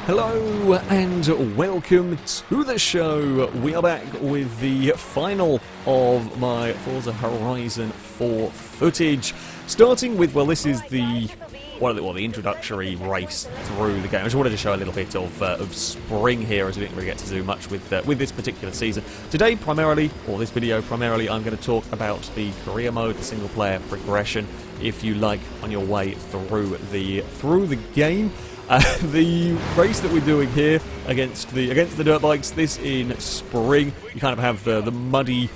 Hello and welcome to the show. We are back with the final of my Forza Horizon 4 footage. Starting with, well, this is the introductory race through the game. I just wanted to show a little bit of spring here, as we didn't really get to do much with this particular season. Today, primarily, or this video primarily, I'm going to talk about the career mode, the single player progression, if you like, on your way through the game. The race that we're doing here against the dirt bikes, this in spring, you kind of have the muddy,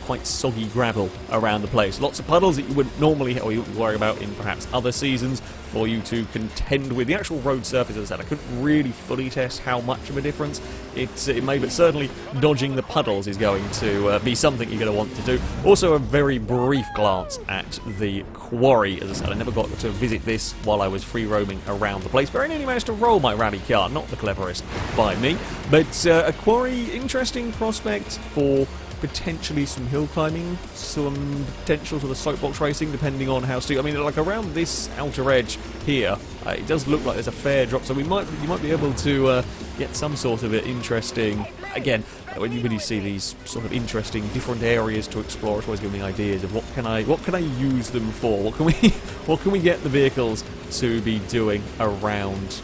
quite soggy gravel around the place. Lots of puddles that you wouldn't normally or you wouldn't worry about in perhaps other seasons for you to contend with. The actual road surface, as I said, I couldn't really fully test how much of a difference it made, but certainly dodging the puddles is going to be something you're going to want to do. Also, a very brief glance at the quarry. As I said, I never got to visit this while I was free roaming around the place. Very nearly managed to roll my rally car, not the cleverest by me, but a quarry, interesting prospect for potentially some hill climbing, some potential for the soapbox racing, depending on how steep. I mean, like around this outer edge here, it does look like there's a fair drop, so you might be able to get some sort of interesting. Again, when you see these sort of interesting different areas to explore, it's always giving me ideas of what can I use them for? What can we get the vehicles to be doing around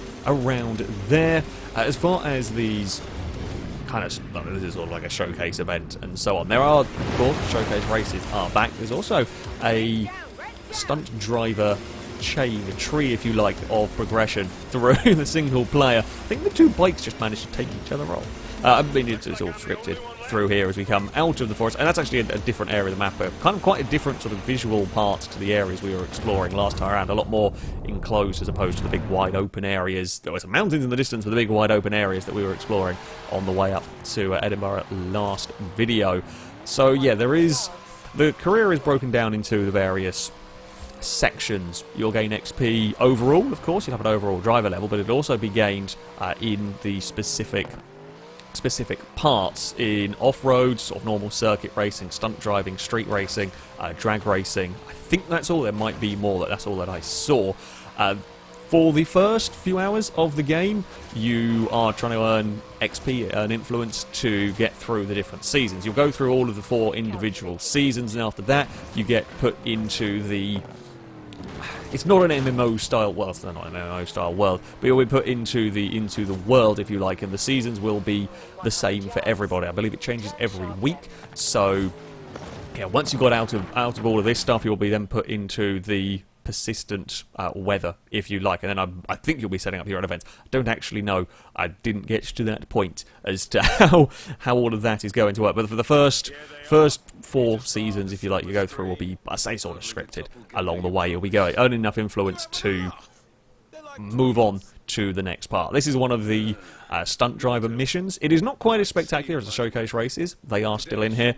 there? As far as these this is sort of like a showcase event and so on. There are, of course, showcase races are back. There's also a stunt driver chain, a tree, if you like, of progression through the single player. I think the two bikes just managed to take each other off. I mean, it's all scripted through here as we come out of the forest, and that's actually a different area of the map, kind of quite a different sort of visual part to the areas we were exploring last time around, a lot more enclosed as opposed to the big wide open areas. There were some mountains in the distance, but the big wide open areas that we were exploring on the way up to Edinburgh last video. So yeah, the career is broken down into the various sections. You'll gain XP overall, of course, you'll have an overall driver level, but it'll also be gained in the specific parts in off-road, sort of normal circuit racing, stunt driving, street racing, drag racing. I think that's all. There might be more, that's all that I saw. For the first few hours of the game, you are trying to earn XP, earn influence to get through the different seasons. You'll go through all of the 4 individual seasons, and after that, you get put into the... It's not an MMO style, well, it's not an MMO style world, but you'll be put into the world, if you like, and the seasons will be the same for everybody. I believe it changes every week. So yeah, once you got out of all of this stuff, you'll be then put into the persistent weather, if you like, and then I think you'll be setting up your own events. I don't actually know. I didn't get to that point as to how all of that is going to work. But for the first 4 seasons, if you like, you go through will be, I say, sort of scripted along the way. You'll be earn enough influence to move on to the next part. This is one of the stunt driver missions. It is not quite as spectacular as the showcase races. They are still in here.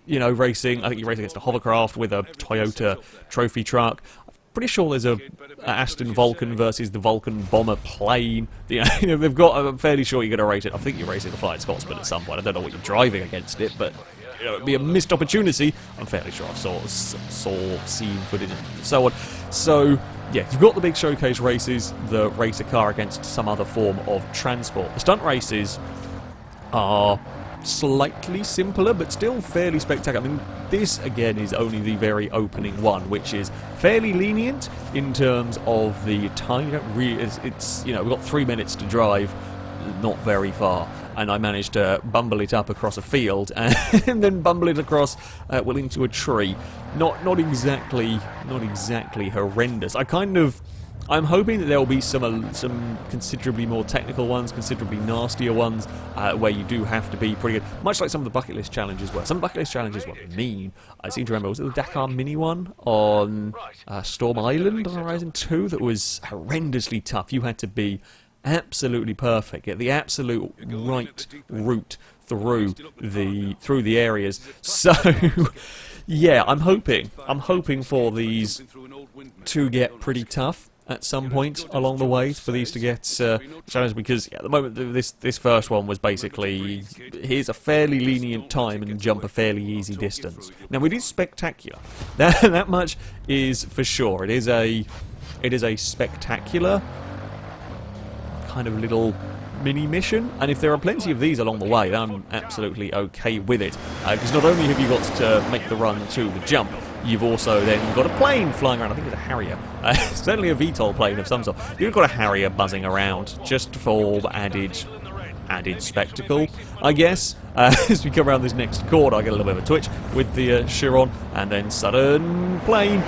You know, racing. I think you race against a hovercraft with a Toyota trophy truck. I'm pretty sure there's a Aston Vulcan versus the Vulcan bomber plane. You know, they've got. I'm fairly sure you're going to race it. I think you're racing the Flying Scotsman at some point. I don't know what you're driving against it, but you know, it'd be a missed opportunity. I'm fairly sure I've seen footage and so on. So yeah, you've got the big showcase races, the race a car against some other form of transport. The stunt races are slightly simpler, but still fairly spectacular. I mean, this again is only the very opening one, which is fairly lenient in terms of the time. You don't really, it's you know, we've got 3 minutes to drive, not very far, and I managed to bumble it up across a field and then bumble it across into a tree. Not exactly horrendous. I'm hoping that there will be some considerably more technical ones, considerably nastier ones, where you do have to be pretty good. Much like some of the bucket list challenges were. Some bucket list challenges were mean. I seem to remember, was it the Dakar Mini one on Storm Island on Horizon 2 that was horrendously tough? You had to be absolutely perfect, get the absolute right route through the areas. So yeah, I'm hoping for these to get pretty tough at some point along the way, for these to get challenged, because at the moment this first one was basically, here's a fairly lenient time and jump a fairly easy distance. Now it is spectacular, that much is for sure. It is a spectacular kind of little mini mission, and if there are plenty of these along the way, then I'm absolutely okay with it. Because not only have you got to make the run to the jump, you've also then got a plane flying around. I think it's a Harrier. Certainly a VTOL plane of some sort. You've got a Harrier buzzing around just for added spectacle, I guess. As we come around this next corner, I get a little bit of a twitch with the Chiron, and then sudden plane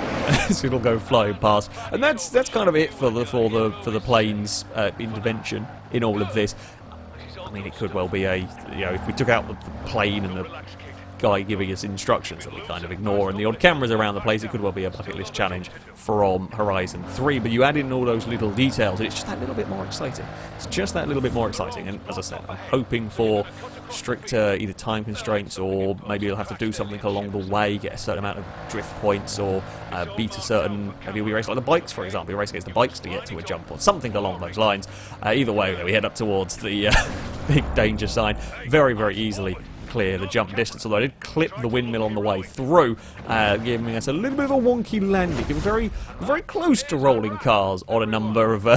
as it'll go flying past, and that's kind of it for the plane's intervention in all of this. I mean, it could well be if we took out the plane and the guy giving us instructions that we kind of ignore and the odd cameras around the place, it could well be a bucket list challenge from Horizon 3, but you add in all those little details and it's just that little bit more exciting. It's just that little bit more exciting, and as I said, I'm hoping for stricter either time constraints, or maybe you'll have to do something along the way, get a certain amount of drift points, or beat a certain, maybe we race like the bikes, for example, we race against the bikes to get to a jump, or something along those lines. Either way, we head up towards the big danger sign very, very easily. Clear the jump distance, although I did clip the windmill on the way through, giving us a little bit of a wonky landing. It was very, very close to rolling cars on a number of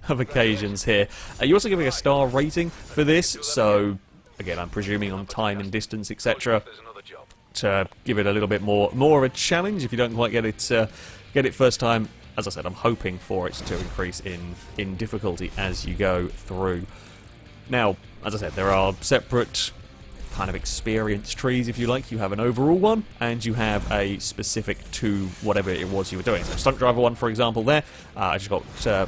occasions here. You're also giving a star rating for this, so again, I'm presuming on time and distance, etc., to give it a little bit more of a challenge. If you don't quite get it first time, as I said, I'm hoping for it to increase in difficulty as you go through. Now, as I said, there are separate kind of experience trees, if you like. You have an overall one, and you have a specific to whatever it was you were doing. So stunt driver one, for example, there, I just got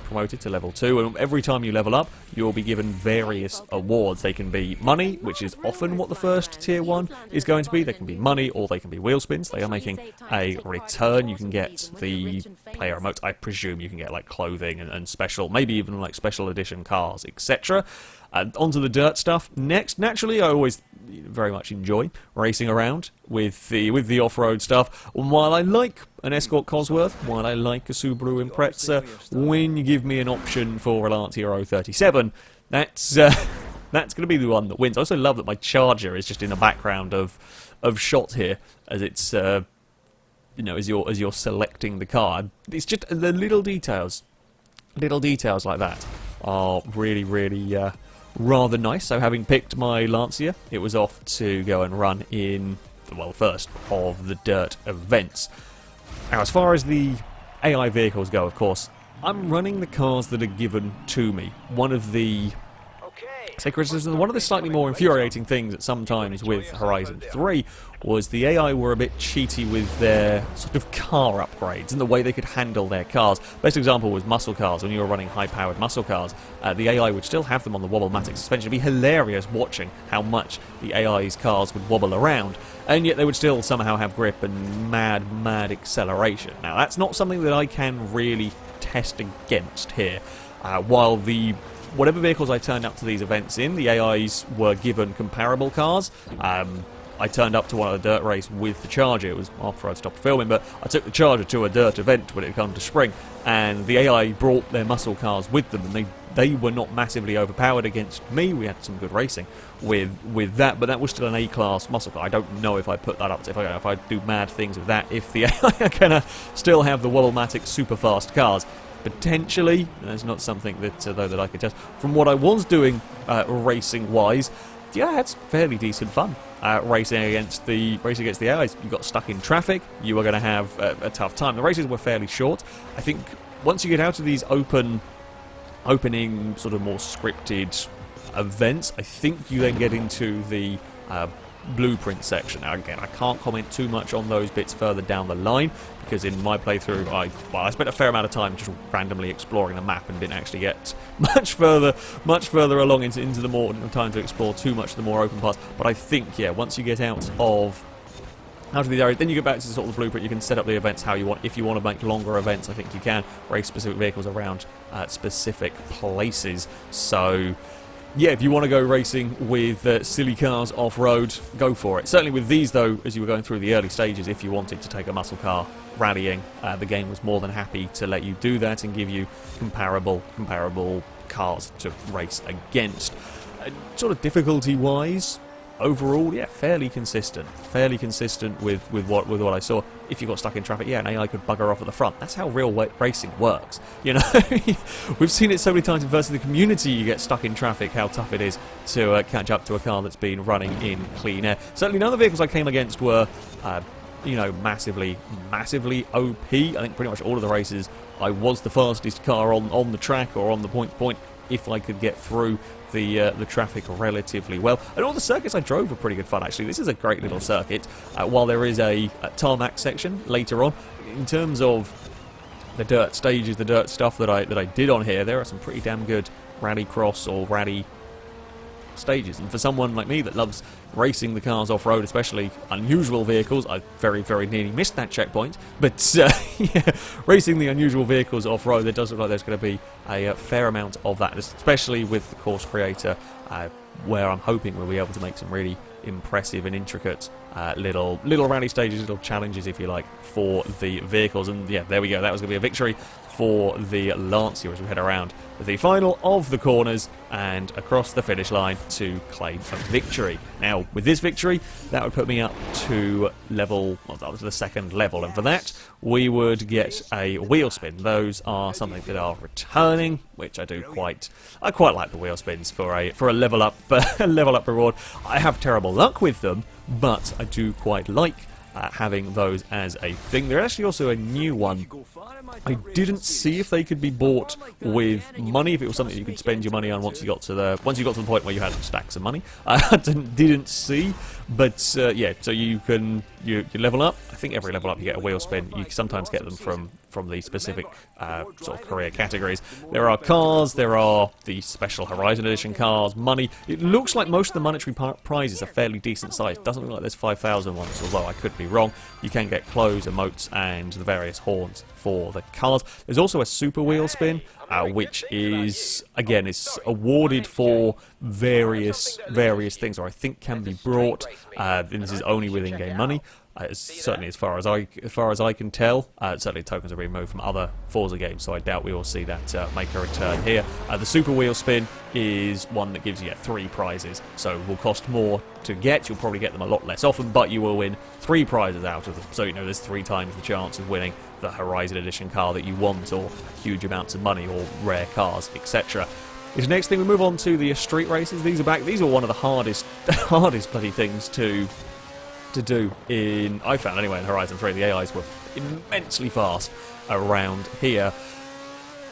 promoted to level 2, and every time you level up, you'll be given various awards. They can be money, which is often what the first tier 1 is going to be. They can be money, or they can be wheel spins. They are making a return. You can get the player emotes. I presume you can get like clothing and special, maybe even like special edition cars, etc. Onto the dirt stuff next. Naturally, I always very much enjoy racing around with the off-road stuff. While I like an Escort Cosworth, while I like a Subaru Impreza, when you give me an option for a Lancia 037, that's going to be the one that wins. I also love that my Charger is just in the background of shot here, as it's as you're selecting the car. It's just the little details like that are really, really rather nice. So having picked my Lancia, it was off to go and run in, well, first of the dirt events. Now, as far as the AI vehicles go, of course, I'm running the cars that are given to me. One of the one of the slightly more infuriating things at sometimes with Horizon 3 was the AI were a bit cheaty with their sort of car upgrades and the way they could handle their cars. Best example was muscle cars. When you were running high-powered muscle cars, the AI would still have them on the wobble-matic suspension. It'd be hilarious watching how much the AI's cars would wobble around, and yet they would still somehow have grip and mad acceleration. Now, that's not something that I can really test against here. While whatever vehicles I turned up to these events in, the AIs were given comparable cars. I turned up to one of the dirt race with the Charger. It was after I'd stopped filming, but I took the Charger to a dirt event when it came to spring, and the AI brought their muscle cars with them, and they were not massively overpowered against me. We had some good racing with that, but that was still an A-class muscle car. I don't know if I put that up, if I do mad things with that, if the AI are going to still have the wobble-matic super fast cars. Potentially, that's not something that I could test. From what I was doing racing-wise, yeah, I had fairly decent fun racing against the AIs. You got stuck in traffic, you were going to have a tough time. The races were fairly short. I think once you get out of these opening, sort of more scripted events, I think you then get into the blueprint section. Now, again, I can't comment too much on those bits further down the line, because in my playthrough, I spent a fair amount of time just randomly exploring the map and didn't actually get much further along into the more time to explore too much of the more open parts. But I think, yeah, once you get out of the area, then you get back to sort of the blueprint. You can set up the events how you want. If you want to make longer events, I think you can race specific vehicles around specific places. So yeah, if you want to go racing with silly cars off-road, go for it. Certainly with these, though, as you were going through the early stages, if you wanted to take a muscle car rallying, the game was more than happy to let you do that and give you comparable cars to race against. Sort of difficulty-wise, overall, yeah, fairly consistent with what I saw. If you got stuck in traffic, yeah, an AI could bugger off at the front. That's how real racing works. You know, we've seen it so many times versus the community. You get stuck in traffic, how tough it is to catch up to a car that's been running in clean air. Certainly, none of the vehicles I came against were, you know, massively OP. I think pretty much all of the races, I was the fastest car on the track or on the point if I could get through the traffic relatively well. And all the circuits I drove were pretty good fun, actually. This is a great little circuit, while there is a tarmac section later on. In terms of the dirt stages, the dirt stuff that I did on here, there are some pretty damn good rallycross or rally stages. And for someone like me that loves racing the cars off-road, especially unusual vehicles, I very, very nearly missed that checkpoint, but yeah, racing the unusual vehicles off-road, it does look like there's going to be a fair amount of that, especially with the course creator, where I'm hoping we'll be able to make some really impressive and intricate little rally stages, little challenges, if you like, for the vehicles. And yeah, there we go, that was going to be a victory for the Lancia as we head around the final of the corners and across the finish line to claim a victory. Now, with this victory, that would put me up to level, well, that was the second level, and for that, we would get a wheel spin. Those are something that are returning, which I quite like the wheel spins for a level up reward. I have terrible luck with them, but I do quite like having those as a thing. There's actually also a new one. I didn't see if they could be bought with money, if it was something you could spend your money on once you got to the point where you had stacks of money. I didn't see, but yeah, so you level up. I think every level up you get a wheel spin. You sometimes get them from the specific sort of career categories. There are cars, there are the special Horizon Edition cars, money. It looks like most of the monetary prizes are fairly decent size. Doesn't look like there's 5,000 ones, although I could be wrong. You can get clothes, emotes, and the various horns for the cars. There's also a super wheel spin, which is, again, is awarded for various things, or I think can be brought. And this is only with in-game money. Certainly, as far as I can tell, certainly tokens are being moved from other Forza games, so I doubt we will see that make a return here. The Super Wheel Spin is one that gives you 3 prizes, so will cost more to get. You'll probably get them a lot less often, but you will win 3 prizes out of them. So you know there's 3 times the chance of winning the Horizon Edition car that you want, or huge amounts of money, or rare cars, etc. This next thing, we move on to the street races. These are back. These are one of the hardest bloody things to do in, I found anyway, in Horizon 3. The AIs were immensely fast around here.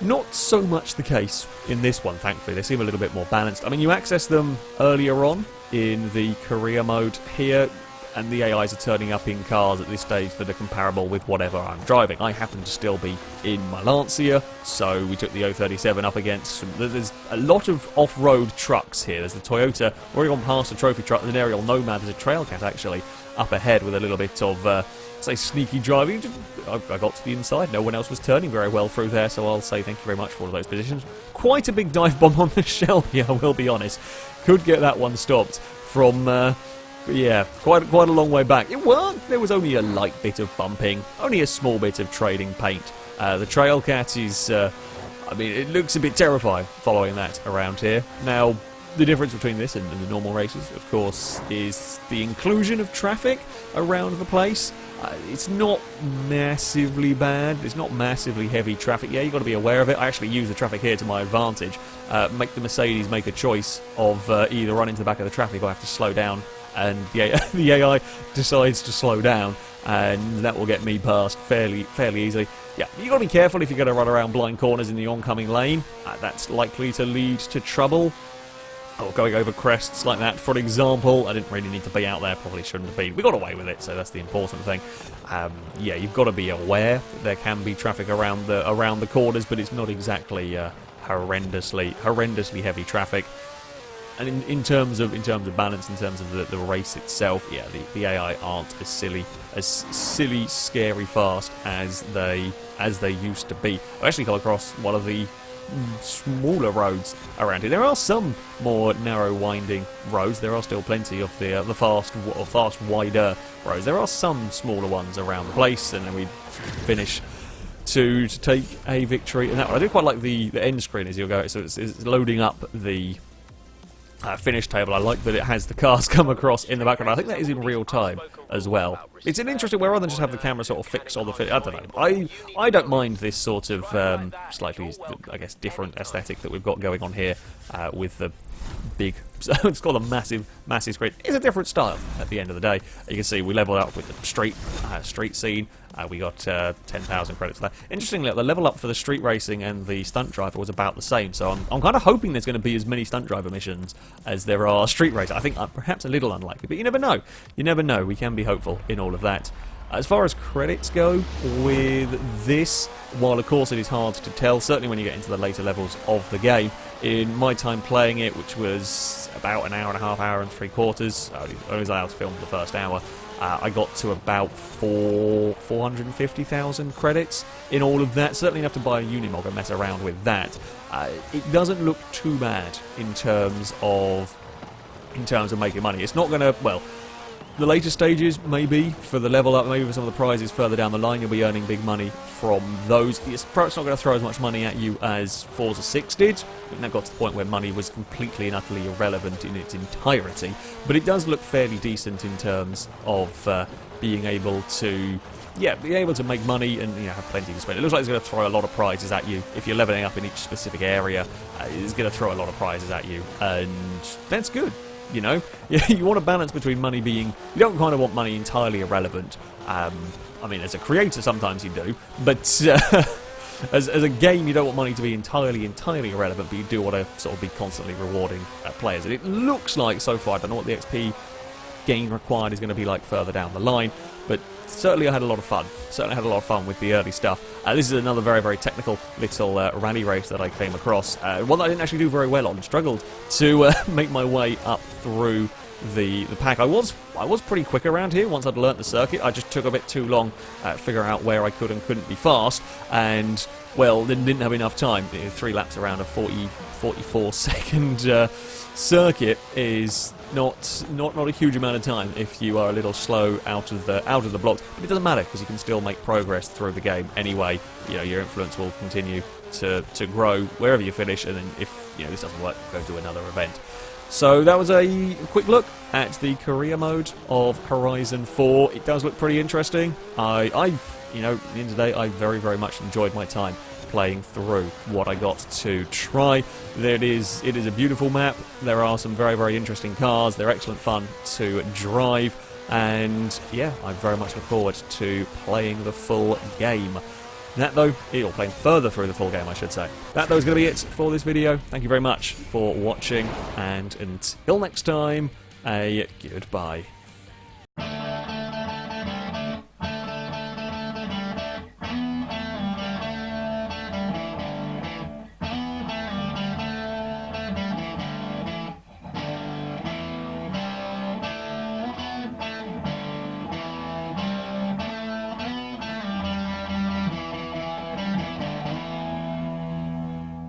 Not so much the case in this one, thankfully. They seem a little bit more balanced. I mean, you access them earlier on in the career mode here, and the AIs are turning up in cars at this stage that are comparable with whatever I'm driving. I happen to still be in my Lancia, so we took the 037 up against... There's a lot of off-road trucks here. There's the Toyota, already gone past a trophy truck, there's an aerial Nomad, there's a Trailcat actually up ahead with a little bit of, say, sneaky driving. I got to the inside, no one else was turning very well through there, so I'll say thank you very much for all of those positions. Quite a big dive bomb on the shell here, I will be honest. Could get that one stopped from... yeah, quite a long way back. It worked. There was only a light bit of bumping, only a small bit of trading paint. The Trailcat is, I mean, it looks a bit terrifying following that around here. Now, the difference between this and the normal races, of course, is the inclusion of traffic around the place. It's not massively bad. It's not massively heavy traffic. Yeah, you've got to be aware of it. I actually use the traffic here to my advantage. Make the Mercedes make a choice of either run into the back of the traffic or have to slow down. And the AI decides to slow down, and that will get me past fairly easily. Yeah, you've got to be careful if you're going to run around blind corners in the oncoming lane. That's likely to lead to trouble. Or going over crests like that, for example. I didn't really need to be out there, probably shouldn't have been. We got away with it, so that's the important thing. Yeah, you've got to be aware that there can be traffic around the corners, but it's not exactly horrendously heavy traffic. And in terms of balance, in terms of the race itself, yeah, the AI aren't as silly, scary fast as they used to be. I've actually come across one of the smaller roads around here. There are some more narrow, winding roads. There are still plenty of the fast, wider roads. There are some smaller ones around the place, and then we finish to take a victory in that one. I do quite like the end screen as you go. So it's loading up the finish table. I like that it has the cars come across in the background. I think that is in real time as well. It's an interesting way, rather than just have the camera sort of fix on the I don't know. I don't mind this sort of slightly, I guess, different aesthetic that we've got going on here with the big, it's called a massive screen. It's a different style at the end of the day. You can see we leveled up with the street scene. We got 10,000 credits for that. Interestingly, the level up for the street racing and the stunt driver was about the same, so I'm kind of hoping there's going to be as many stunt driver missions as there are street racer. I think perhaps a little unlikely, but you never know. You never know. We can be hopeful in all of that. As far as credits go with this, while of course it is hard to tell, certainly when you get into the later levels of the game, in my time playing it, which was about an hour and a half, hour and 3/4, I was allowed to film for the first hour, I got to about 450,000 credits in all of that. Certainly enough to buy a Unimog and mess around with that. It doesn't look too bad in terms of making money. It's not going to, well, the later stages, maybe, for the level up, maybe for some of the prizes further down the line, you'll be earning big money from those. It's perhaps not going to throw as much money at you as Forza 6 did. It now got to the point where money was completely and utterly irrelevant in its entirety. But it does look fairly decent in terms of being able to make money and have plenty to spend. It looks like it's going to throw a lot of prizes at you. If you're leveling up in each specific area, it's going to throw a lot of prizes at you, and that's good. You know, you want a balance between money being... You don't kind of want money entirely irrelevant. I mean, as a creator, sometimes you do. But as a game, you don't want money to be entirely irrelevant, but you do want to sort of be constantly rewarding players. And it looks like, so far, I don't know what the XP gain required is going to be like further down the line, but certainly I had a lot of fun. Certainly had a lot of fun with the early stuff. This is another very technical little rally race that I came across. One that I didn't actually do very well on. Struggled to make my way up through the pack. I was pretty quick around here once I'd learnt the circuit. I just took a bit too long figuring out where I could and couldn't be fast, and well, didn't have enough time. 3 laps around a 44 second circuit is not a huge amount of time if you are a little slow out of the blocks, but it doesn't matter because you can still make progress through the game anyway. Your influence will continue to grow wherever you finish, and then if this doesn't work, go to another event. So that was a quick look at the career mode of Horizon 4. It does look pretty interesting. At the end of the day, I very much enjoyed my time playing through what I got to try. It is a beautiful map. There are some very interesting cars. They're excellent fun to drive, and yeah, I very much look forward to playing the full game. That though, or playing further through the full game, I should say. That though is going to be it for this video. Thank you very much for watching, and until next time, a goodbye.